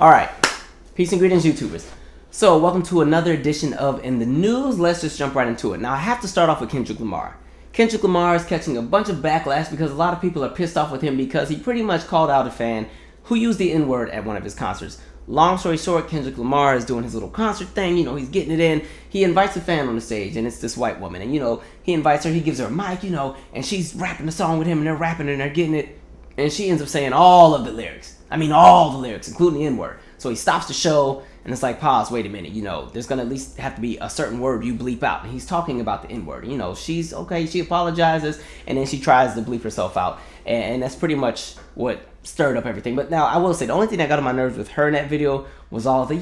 Alright, peace and greetings, YouTubers. So, welcome to another edition of In the News. Let's just jump right into it. Now, I have to start off with Kendrick Lamar. Kendrick Lamar is catching a bunch of backlash because a lot of people are pissed off with him because he pretty much called out a fan who used the N-word at one of his concerts. Long story short, Kendrick Lamar is doing his little concert thing, he's getting it in. He invites a fan on the stage, and it's this white woman. And, he invites her, he gives her a mic, and she's rapping the song with him, and they're rapping, and they're getting it. And she ends up saying all of the lyrics. All the lyrics, including the N-word. So he stops the show, and it's like, pause, wait a minute, there's going to at least have to be a certain word you bleep out. And he's talking about the N-word. She's okay, she apologizes, and then she tries to bleep herself out. And that's pretty much what stirred up everything. But now, I will say, the only thing that got on my nerves with her in that video was all the,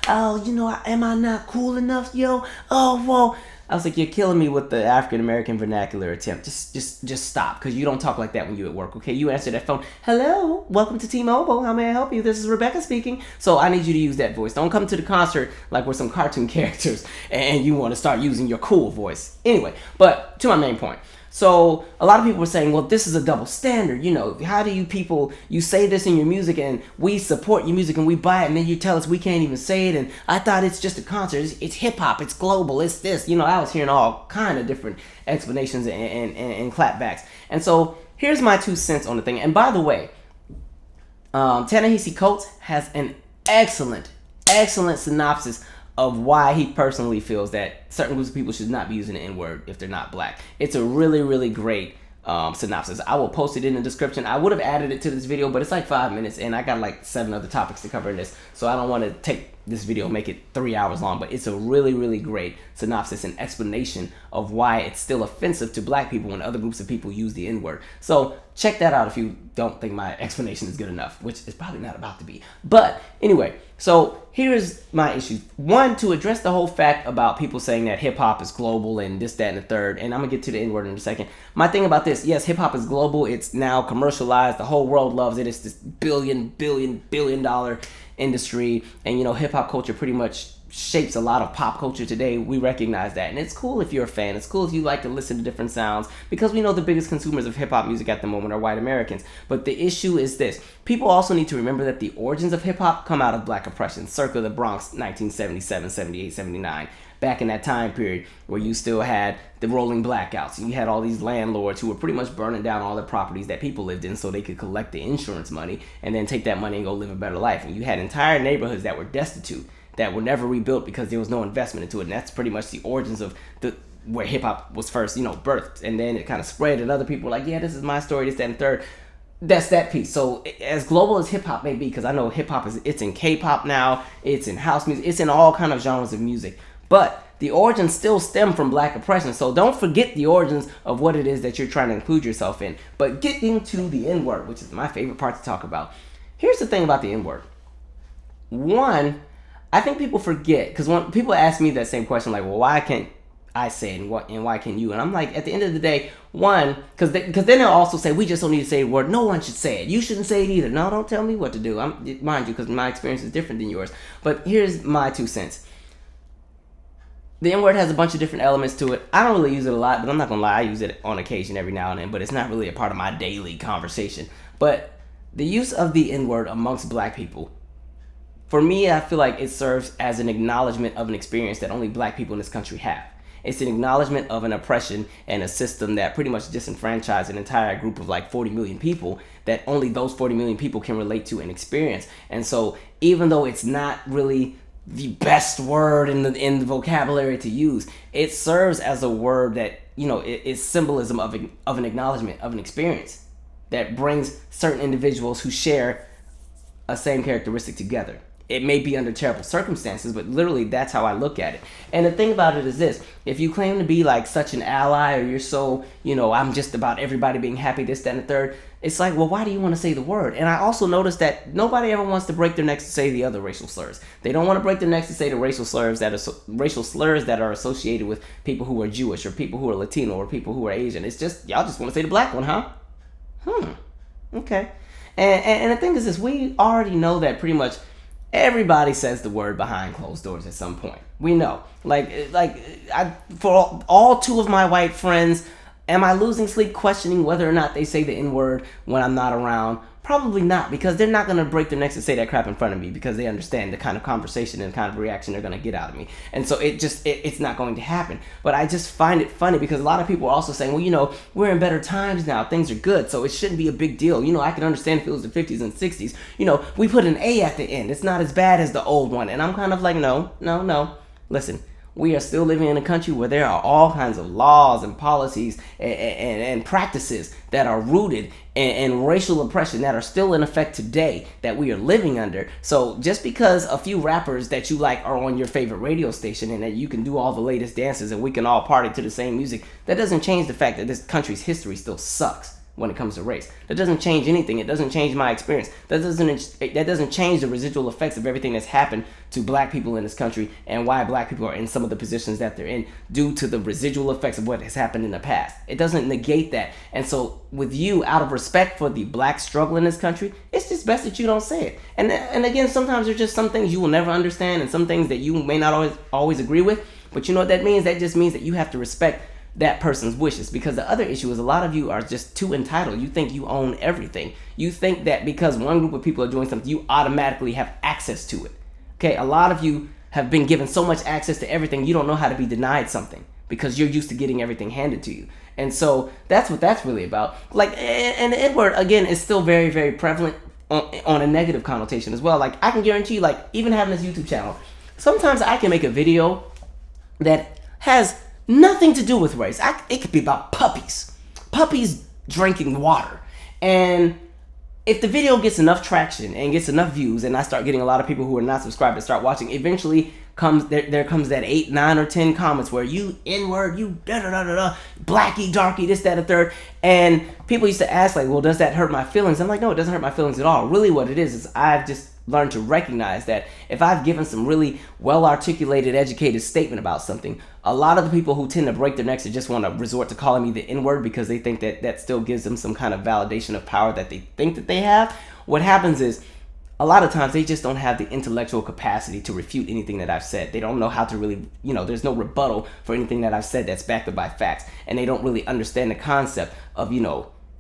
am I not cool enough, oh, whoa. I was like, you're killing me with the African-American vernacular attempt. Just stop, because you don't talk like that when you at work, okay? You answer that phone, hello, welcome to T-Mobile, how may I help you? This is Rebecca speaking. So I need you to use that voice. Don't come to the concert like we're some cartoon characters and you want to start using your cool voice. Anyway, but to my main point. So a lot of people were saying, well, this is a double standard. How do you say this in your music and we support your music and we buy it and then you tell us we can't even say it, and I thought it's just a concert. It's hip hop. It's global. It's this. I was hearing all kind of different explanations and clapbacks. And so here's my 2 cents on the thing. And by the way, Ta-Nahesi Coates has an excellent synopsis of why he personally feels that certain groups of people should not be using the N-word if they're not black. It's a really, really great synopsis. I will post it in the description. I would have added it to this video, but it's like 5 minutes, and I got like 7 other topics to cover in this, so I don't want to take this video and make it 3 hours long, but it's a really, really great synopsis and explanation of why it's still offensive to black people when other groups of people use the N-word. So check that out if you don't think my explanation is good enough, which is probably not about to be. But anyway, so here's my issue. One, to address the whole fact about people saying that hip-hop is global and this, that, and the third, and I'm going to get to the N-word in a second. My thing about this, yes, hip-hop is global. It's now commercialized. The whole world loves it. It's this billion dollar industry, and hip-hop culture pretty much shapes a lot of pop culture today. We recognize that, and it's cool if you're a fan. It's cool if you like to listen to different sounds, because we know the biggest consumers of hip-hop music at the moment are white Americans. But the issue is this: people also need to remember that the origins of hip-hop come out of black oppression, circa the Bronx, 1977, 78, 79. Back in that time period where you still had the rolling blackouts, and you had all these landlords who were pretty much burning down all the properties that people lived in so they could collect the insurance money and then take that money and go live a better life. And you had entire neighborhoods that were destitute, that were never rebuilt because there was no investment into it. And that's pretty much the origins of where hip-hop was first, birthed. And then it kind of spread, and other people were like, yeah, this is my story, this, that, and third. That's that piece. So as global as hip-hop may be, because I know hip-hop it's in K-pop now, it's in house music, it's in all kind of genres of music. But the origins still stem from black oppression. So don't forget the origins of what it is that you're trying to include yourself in. But getting to the N-word, which is my favorite part to talk about. Here's the thing about the N-word. One, I think people forget, because when people ask me that same question, like, well, why can't I say it and why can't you? And I'm like, at the end of the day, one, because then they'll also say, we just don't need to say the word. No one should say it. You shouldn't say it either. No, don't tell me what to do. Mind you, because my experience is different than yours. But here's my 2 cents. The N-word has a bunch of different elements to it. I don't really use it a lot, but I'm not going to lie. I use it on occasion every now and then, but it's not really a part of my daily conversation. But the use of the N-word amongst black people, for me, I feel like it serves as an acknowledgement of an experience that only black people in this country have. It's an acknowledgement of an oppression and a system that pretty much disenfranchised an entire group of like 40 million people that only those 40 million people can relate to and experience. And so even though it's not really the best word in the vocabulary to use, it serves as a word that, it's symbolism of an acknowledgement of an experience that brings certain individuals who share a same characteristic together. It may be under terrible circumstances, but literally that's how I look at it. And the thing about it is this: if you claim to be like such an ally, or you're so, I'm just about everybody being happy, this, that, and the third, it's like, well, why do you want to say the word? And I also noticed that nobody ever wants to break their necks to say the other racial slurs. They don't want to break their necks to say the racial slurs that are associated with people who are Jewish, or people who are Latino, or people who are Asian. It's just, y'all just want to say the black one, huh? Okay. And the thing is this: we already know that pretty much everybody says the word behind closed doors at some point. We know. For all 2 of my white friends, am I losing sleep questioning whether or not they say the N-word when I'm not around? Probably not, because they're not going to break their necks and say that crap in front of me because they understand the kind of conversation and the kind of reaction they're going to get out of me. And so it's not going to happen. But I just find it funny because a lot of people are also saying, well, we're in better times now. Things are good, so it shouldn't be a big deal. I can understand if it was the 50s and 60s. We put an A at the end. It's not as bad as the old one. And I'm kind of like, no. Listen. We are still living in a country where there are all kinds of laws and policies and practices that are rooted in racial oppression that are still in effect today that we are living under. So just because a few rappers that you like are on your favorite radio station and that you can do all the latest dances and we can all party to the same music, that doesn't change the fact that this country's history still sucks when it comes to race. That doesn't change anything. It doesn't change my experience. That doesn't change the residual effects of everything that's happened to black people in this country and why black people are in some of the positions that they're in due to the residual effects of what has happened in the past. It doesn't negate that. And so with you, out of respect for the black struggle in this country, it's just best that you don't say it. And again, sometimes there's just some things you will never understand and some things that you may not always agree with. But you know what that means? That just means that you have to respect that person's wishes, because the other issue is a lot of you are just too entitled. You think you own everything. You think that because one group of people are doing something, you automatically have access to it. Okay, a lot of you have been given so much access to everything, you don't know how to be denied something because you're used to getting everything handed to you. And so that's what that's really about. Like, and the N-word, again, is still very, very prevalent on a negative connotation as well. Like, I can guarantee you, like, even having this YouTube channel, sometimes I can make a video that has nothing to do with race. It could be about puppies drinking water. And if the video gets enough traction and gets enough views and I start getting a lot of people who are not subscribed to start watching, eventually there comes that 8, 9, or 10 comments where you N-word, you da-da-da-da-da, blackie, darky, this, that, and third. And people used to ask, like, well, does that hurt my feelings? I'm like, no, it doesn't hurt my feelings at all. Really what it is I've just learned to recognize that if I've given some really well-articulated, educated statement about something, a lot of the people who tend to break their necks and just want to resort to calling me the N-word because they think that still gives them some kind of validation of power that they think that they have. What happens is, a lot of times they just don't have the intellectual capacity to refute anything that I've said. They don't know how to really, there's no rebuttal for anything that I've said that's backed up by facts. And they don't really understand the concept of,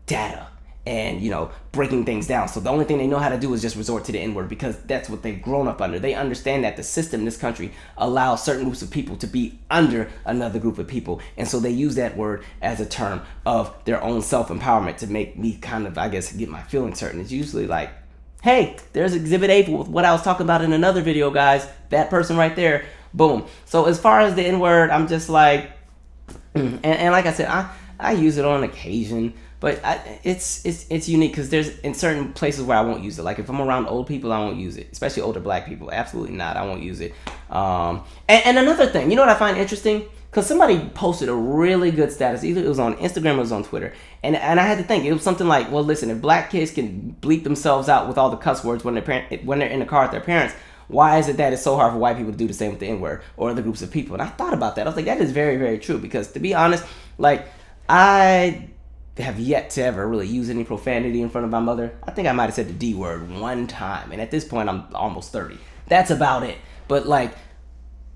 data and, breaking things down. So the only thing they know how to do is just resort to the N-word because that's what they've grown up under. They understand that the system in this country allows certain groups of people to be under another group of people. And so they use that word as a term of their own self-empowerment to make me kind of, I guess, get my feelings hurt. And it's usually like, hey, there's Exhibit A with what I was talking about in another video, guys. That person right there. Boom. So as far as the N-word, I'm just like, and like I said, I use it on occasion. But it's unique because there's in certain places where I won't use it. Like if I'm around old people, I won't use it, especially older black people. Absolutely not. I won't use it. And another thing, you know what I find interesting? Because somebody posted a really good status. Either it was on Instagram or it was on Twitter. And I had to think. It was something like, well, listen, if black kids can bleep themselves out with all the cuss words when they're in the car with their parents, why is it that it's so hard for white people to do the same with the N-word or other groups of people? And I thought about that. I was like, that is very, very true. Because to be honest, like, I have yet to ever really use any profanity in front of my mother. I think I might have said the D word one time. And at this point, I'm almost 30. That's about it. But like,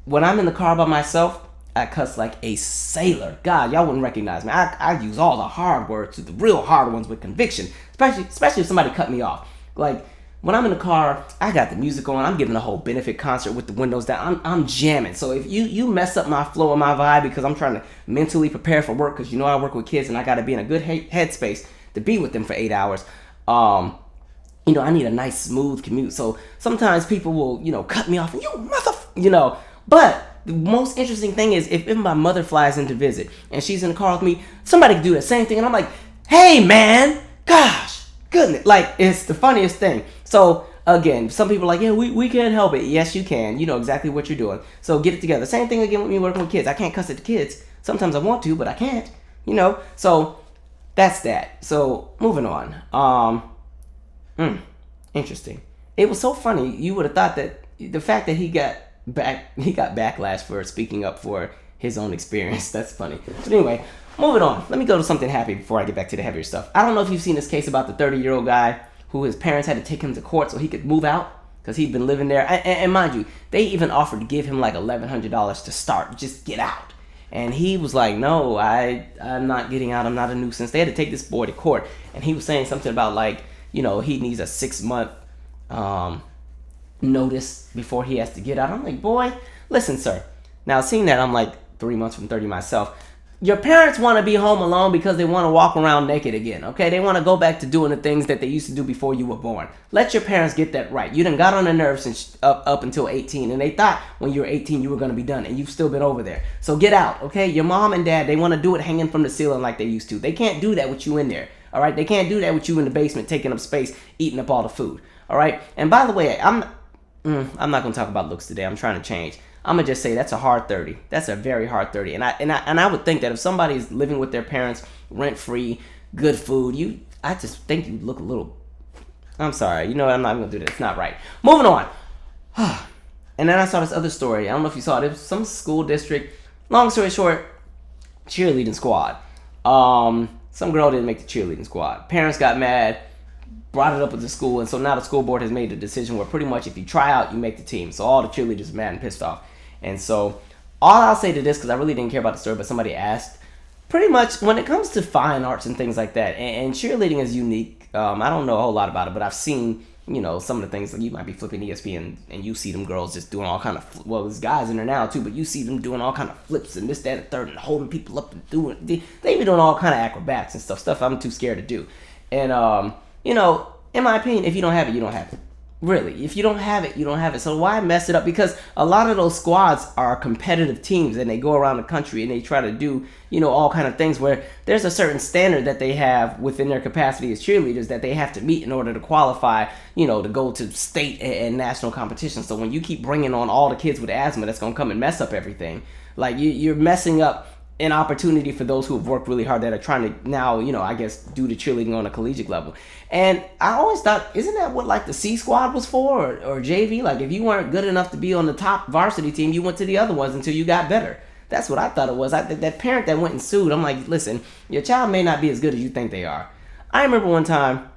when I'm in the car by myself, I cuss like a sailor. God, y'all wouldn't recognize me. I use all the hard words, the real hard ones with conviction. Especially if somebody cut me off. Like, when I'm in the car, I got the music on. I'm giving a whole benefit concert with the windows down. I'm jamming. So if you mess up my flow and my vibe because I'm trying to mentally prepare for work, because I work with kids and I got to be in a good headspace to be with them for 8 hours. I need a nice smooth commute. So sometimes people will, cut me off and But the most interesting thing is if my mother flies in to visit and she's in the car with me, somebody can do the same thing. And I'm like, hey, man, gosh, goodness. Like, it's the funniest thing. So, again, some people are like, yeah, we can't help it. Yes, you can. You know exactly what you're doing. So get it together. Same thing again with me working with kids. I can't cuss at the kids. Sometimes I want to, but I can't. So that's that. So, moving on. Interesting. It was so funny. You would have thought that the fact that he got backlash for speaking up for his own experience. That's funny. But anyway, moving on. Let me go to something happy before I get back to the heavier stuff. I don't know if you've seen this case about the 30-year-old guy who his parents had to take him to court so he could move out because he'd been living there. And mind you, they even offered to give him like $1,100 to start, just get out. And he was like, no, I'm not getting out. I'm not a nuisance. They had to take this boy to court. And he was saying something about like, he needs a 6 month notice before he has to get out. I'm like, boy, listen, sir. Now, seeing that, I'm like 3 months from 30 myself. Your parents want to be home alone because they want to walk around naked again, okay? They want to go back to doing the things that they used to do before you were born. Let your parents get that right. You done got on their nerves since up until 18, and they thought when you were 18 you were going to be done, and you've still been over there. So get out, okay? Your mom and dad, they want to do it hanging from the ceiling like they used to. They can't do that with you in there, all right? They can't do that with you in the basement taking up space, eating up all the food, all right? And by the way, I'm not going to talk about looks today. I'm trying to change. I'm gonna just say that's a hard 30. That's a very hard 30. And I would think that if somebody is living with their parents, rent free, good food, I just think you look a little. I'm sorry. I'm not gonna do that. It's not right. Moving on. And then I saw this other story. I don't know if you saw it. It was some school district. Long story short, cheerleading squad. Some girl didn't make the cheerleading squad. Parents got mad, brought it up with the school, and so now the school board has made a decision where pretty much if you try out, you make the team. So all the cheerleaders are mad and pissed off. And so all I'll say to this, because I really didn't care about the story, but somebody asked, pretty much when it comes to fine arts and things like that, and cheerleading is unique. I don't know a whole lot about it, but I've seen, some of the things, like you might be flipping ESPN and you see them girls just doing all kind of, well, there's guys in there now too, but you see them doing all kind of flips and this, that, and third, and holding people up and doing, they be doing all kind of acrobats and stuff I'm too scared to do. And, in my opinion, if you don't have it, you don't have it. Really, if you don't have it, you don't have it. So why mess it up? Because a lot of those squads are competitive teams, and they go around the country and they try to do, all kind of things where there's a certain standard that they have within their capacity as cheerleaders that they have to meet in order to qualify, to go to state and national competitions. So when you keep bringing on all the kids with asthma, that's gonna come and mess up everything. Like you're messing up an opportunity for those who have worked really hard that are trying to now, I guess, do the cheerleading on a collegiate level. And I always thought, isn't that what like the C squad was for, or JV? Like if you weren't good enough to be on the top varsity team, you went to the other ones until you got better. That's what I thought it was. That parent that went and sued, I'm like, listen, your child may not be as good as you think they are. I remember one time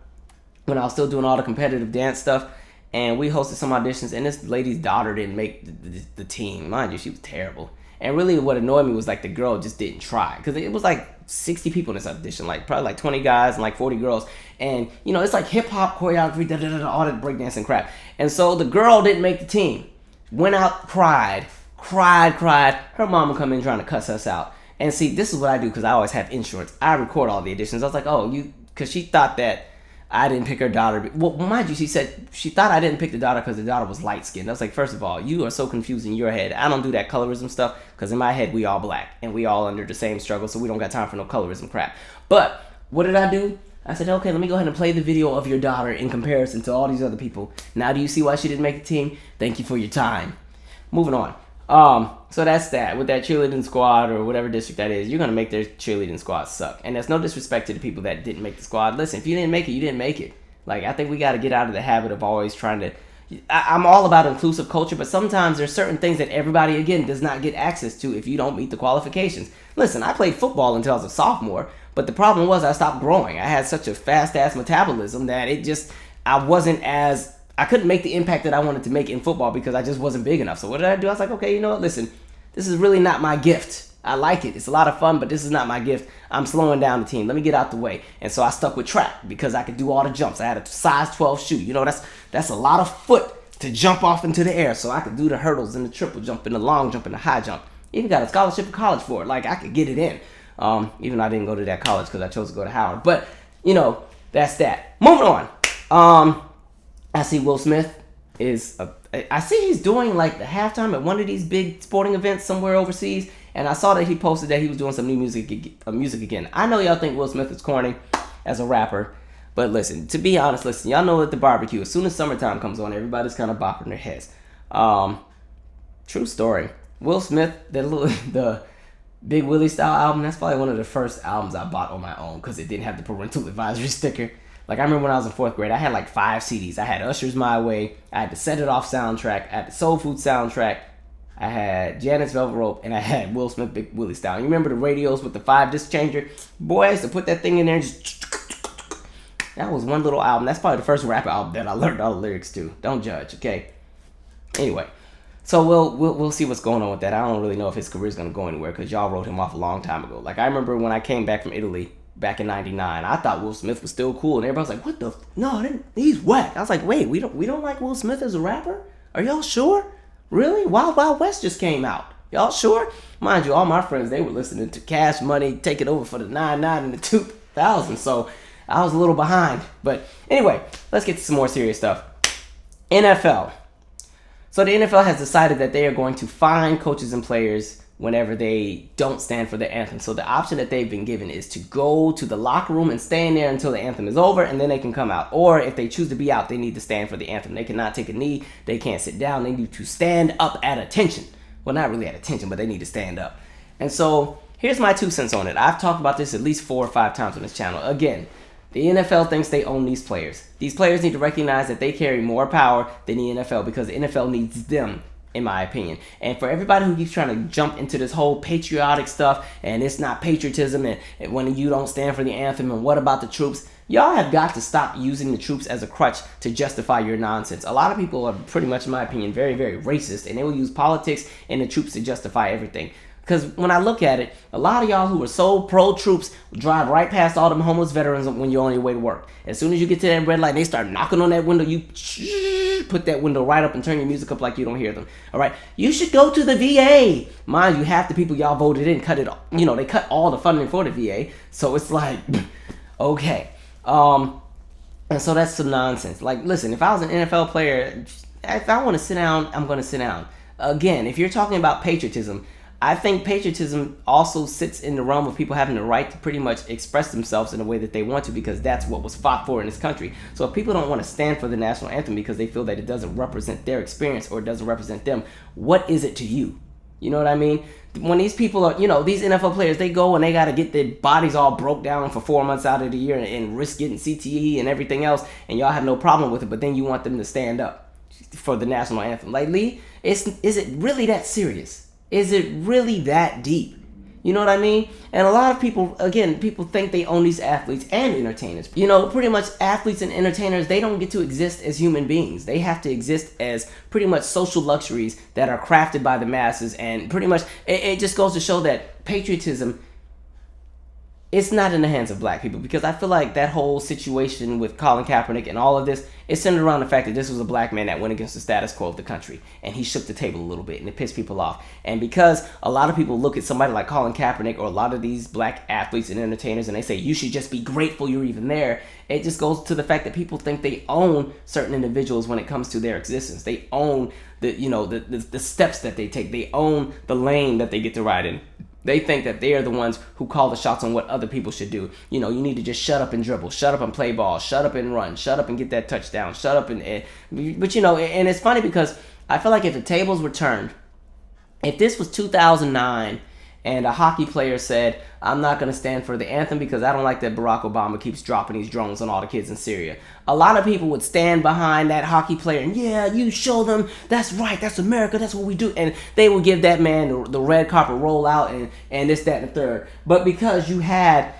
when I was still doing all the competitive dance stuff, and we hosted some auditions, and this lady's daughter didn't make the team. Mind you, she was terrible. And really what annoyed me was like the girl just didn't try, because it was like 60 people in this audition, like probably like 20 guys and like 40 girls, and it's like hip-hop choreography, all that breakdancing crap. And so the girl didn't make the team, went out, cried. Her mom would come in trying to cuss us out. And see, this is what I do, because I always have insurance. I record all the auditions. I was like, because she thought that I didn't pick her daughter. Well, mind you, she said she thought I didn't pick the daughter because the daughter was light-skinned. I was like, first of all, you are so confused in your head. I don't do that colorism stuff, because in my head, we all black, and we all under the same struggle, so we don't got time for no colorism crap. But what did I do? I said, okay, let me go ahead and play the video of your daughter in comparison to all these other people. Now do you see why she didn't make the team? Thank you for your time. Moving on. So that's that. With that cheerleading squad or whatever district that is, you're going to make their cheerleading squad suck. And there's no disrespect to the people that didn't make the squad. Listen, if you didn't make it, you didn't make it. Like, I think we got to get out of the habit of always trying to... I'm all about inclusive culture, but sometimes there's certain things that everybody, again, does not get access to if you don't meet the qualifications. Listen, I played football until I was a sophomore, but the problem was I stopped growing. I had such a fast-ass metabolism that I couldn't make the impact that I wanted to make in football because I just wasn't big enough. So what did I do? I was like, okay, you know what? Listen, this is really not my gift. I like it. It's a lot of fun, but this is not my gift. I'm slowing down the team. Let me get out the way. And so I stuck with track because I could do all the jumps. I had a size 12 shoe. That's a lot of foot to jump off into the air. So I could do the hurdles and the triple jump and the long jump and the high jump. Even got a scholarship for college for it. Like, I could get it in. Even though I didn't go to that college because I chose to go to Howard. But, that's that. Moving on. I see Will Smith I see he's doing like the halftime at one of these big sporting events somewhere overseas, and I saw that he posted that he was doing some new music again. I know y'all think Will Smith is corny as a rapper, but listen, to be honest, y'all know at the barbecue, as soon as summertime comes on, everybody's kind of bopping their heads. True story. Will Smith, the Big Willie style album, that's probably one of the first albums I bought on my own because it didn't have the parental advisory sticker. Like, I remember when I was in 4th grade, I had like 5 CDs. I had Usher's My Way, I had the Set It Off soundtrack, I had the Soul Food soundtrack, I had Janet's Velvet Rope, and I had Will Smith Big Willie style. You remember the radios with the 5-disc changer? Boy, I used to put that thing in there and just... That was one little album. That's probably the first rap album that I learned all the lyrics to. Don't judge, okay? Anyway, so we'll see what's going on with that. I don't really know if his career's going to go anywhere because y'all wrote him off a long time ago. Like, I remember when I came back from Italy, back in '99. I thought Will Smith was still cool, and everybody was like, "What the? No, he's whack." I was like, "Wait, we don't like Will Smith as a rapper? Are y'all sure? Really? Wild Wild West just came out. Y'all sure?" Mind you, all my friends, they were listening to Cash Money, Take It Over for the 99 and the 2000, so I was a little behind. But anyway, let's get to some more serious stuff. NFL. So the NFL has decided that they are going to fine coaches and players whenever they don't stand for the anthem. So the option that they've been given is to go to the locker room and stay in there until the anthem is over, and then they can come out. Or if they choose to be out, they need to stand for the anthem. They cannot take a knee. They can't sit down. They need to stand up at attention. Well, not really at attention, but they need to stand up. And so here's my 2 cents on it. I've talked about this at least 4 or 5 times on this channel. Again, the NFL thinks they own these players. These players need to recognize that they carry more power than the NFL because the NFL needs them, in my opinion. And for everybody who keeps trying to jump into this whole patriotic stuff, and it's not patriotism, and when you don't stand for the anthem, and what about the troops? Y'all have got to stop using the troops as a crutch to justify your nonsense. A lot of people are pretty much, in my opinion, very, very racist, and they will use politics and the troops to justify everything. Because when I look at it, a lot of y'all who are so pro-troops drive right past all them homeless veterans when you're on your way to work. As soon as you get to that red light, they start knocking on that window. You put that window right up and turn your music up like you don't hear them. All right? You should go to the VA. Mind you, half the people y'all voted in cut it. They cut all the funding for the VA. So it's like, okay. And so that's some nonsense. Like, listen, if I was an NFL player, if I want to sit down, I'm going to sit down. Again, if you're talking about patriotism, I think patriotism also sits in the realm of people having the right to pretty much express themselves in a way that they want to, because that's what was fought for in this country. So if people don't want to stand for the national anthem because they feel that it doesn't represent their experience or it doesn't represent them, what is it to you? You know what I mean? When these people are, these NFL players, they go and they got to get their bodies all broke down for 4 months out of the year and risk getting CTE and everything else, and y'all have no problem with it, but then you want them to stand up for the national anthem. Like, Lee, is it really that serious? Is it really that deep? You know what I mean? And a lot of people, again, people think they own these athletes and entertainers. Pretty much athletes and entertainers, they don't get to exist as human beings. They have to exist as pretty much social luxuries that are crafted by the masses. And pretty much, it just goes to show that patriotism, it's not in the hands of black people, because I feel like that whole situation with Colin Kaepernick and all of this is centered around the fact that this was a black man that went against the status quo of the country, and he shook the table a little bit, and it pissed people off. And because a lot of people look at somebody like Colin Kaepernick or a lot of these black athletes and entertainers, and they say you should just be grateful you're even there, it just goes to the fact that people think they own certain individuals when it comes to their existence. They own the steps that they take. They own the lane that they get to ride in. They think that they are the ones who call the shots on what other people should do. You need to just shut up and dribble, shut up and play ball, shut up and run, shut up and get that touchdown, shut up and but and it's funny because I feel like if the tables were turned, if this was 2009 and a hockey player said, "I'm not going to stand for the anthem because I don't like that Barack Obama keeps dropping these drones on all the kids in Syria," a lot of people would stand behind that hockey player and, "Yeah, you show them, that's right, that's America, that's what we do." And they would give that man the red carpet rollout and this, that, and the third. But because you had,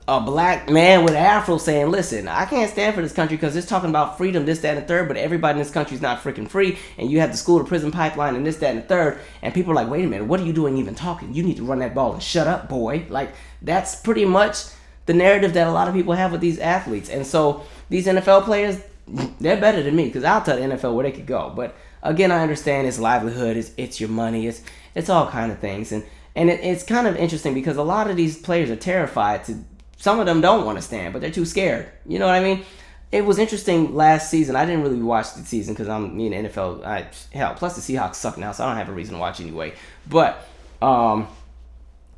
a black man with an afro saying, "Listen, I can't stand for this country because it's talking about freedom, this, that, and the third, but everybody in this country is not freaking free," and you have the school to prison pipeline and this, that, and the third, and people are like, "Wait a minute, what are you doing even talking? You need to run that ball and shut up, boy." Like, that's pretty much the narrative that a lot of people have with these athletes. And so these NFL players, they're better than me because I'll tell the NFL where they could go. But again, I understand it's livelihood, it's your money, it's all kind of things. And it's kind of interesting because a lot of these players are terrified to. Some of them don't want to stand, but they're too scared. You know what I mean? It was interesting last season. I didn't really watch the season because I'm me and the NFL. Plus the Seahawks suck now, so I don't have a reason to watch anyway. But I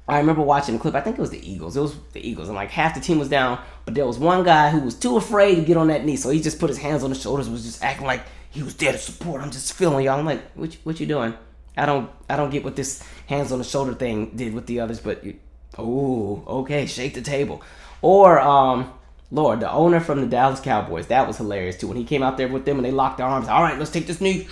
remember watching the clip. I think it was the Eagles. It was the Eagles, and like half the team was down, but there was one guy who was too afraid to get on that knee, so he just put his hands on his shoulders, was just acting like he was there to support. I'm just feeling y'all. I'm like, what you doing? I don't get what this hands on the shoulder thing did with the others, but. Oh, okay, shake the table. Or, Lord, the owner from the Dallas Cowboys, that was hilarious too. When he came out there with them and they locked their arms, "All right, let's take this knee.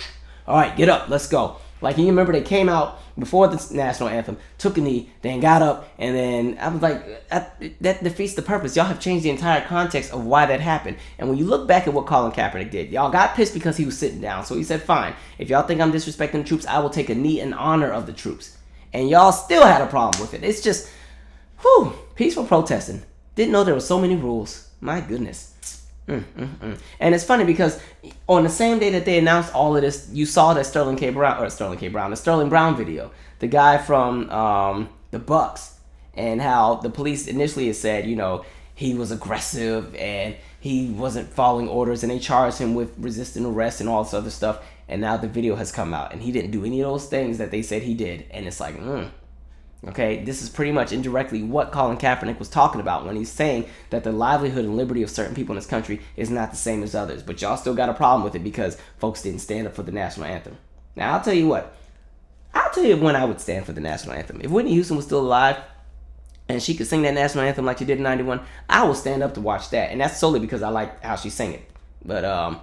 All right, get up, let's go." Like, you remember they came out before the national anthem, took a knee, then got up, and then I was like, that defeats the purpose. Y'all have changed the entire context of why that happened. And when you look back at what Colin Kaepernick did, y'all got pissed because he was sitting down. So he said, "Fine, if y'all think I'm disrespecting the troops, I will take a knee in honor of the troops." And y'all still had a problem with it. It's just... peaceful protesting. Didn't know there were so many rules. My goodness. And it's funny because on the same day that they announced all of this, you saw that the Sterling Brown video, the guy from the Bucks, and how the police initially had said, he was aggressive and he wasn't following orders, and they charged him with resisting arrest and all this other stuff. And now the video has come out, and he didn't do any of those things that they said he did. And it's like, okay, this is pretty much indirectly what Colin Kaepernick was talking about when he's saying that the livelihood and liberty of certain people in this country is not the same as others. But y'all still got a problem with it because folks didn't stand up for the national anthem. Now, I'll tell you what. I'll tell you when I would stand for the national anthem. If Whitney Houston was still alive and she could sing that national anthem like she did in 91, I will stand up to watch that. And that's solely because I like how she sang it. But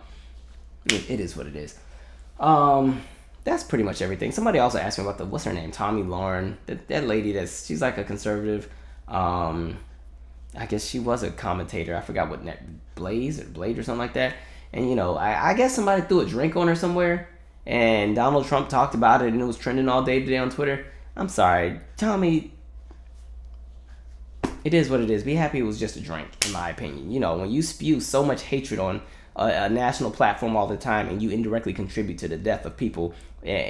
it is what it is. That's pretty much everything. Somebody also asked me about what's her name? Tomi Lahren. That lady she's like a conservative. I guess she was a commentator. I forgot what Blade or something like that. And I guess somebody threw a drink on her somewhere, and Donald Trump talked about it, and it was trending all day today on Twitter. I'm sorry, Tommy. It is what it is. Be happy it was just a drink, in my opinion. When you spew so much hatred on a national platform all the time, and you indirectly contribute to the death of people,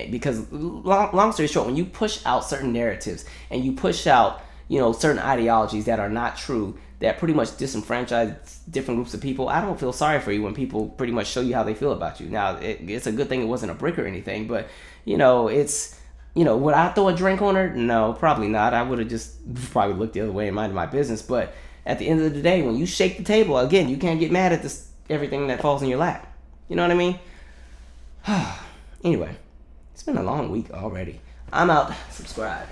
because long story short, when you push out certain narratives and you push out certain ideologies that are not true, that pretty much disenfranchise different groups of people, I don't feel sorry for you when people pretty much show you how they feel about you. Now, it's a good thing it wasn't a brick or anything, but it's would I throw a drink on her? No, probably not. I would have just probably looked the other way and minded my business. But at the end of the day, when you shake the table, again, you can't get mad at everything that falls in your lap. You know what I mean? Anyway, it's been a long week already. I'm out. Subscribe.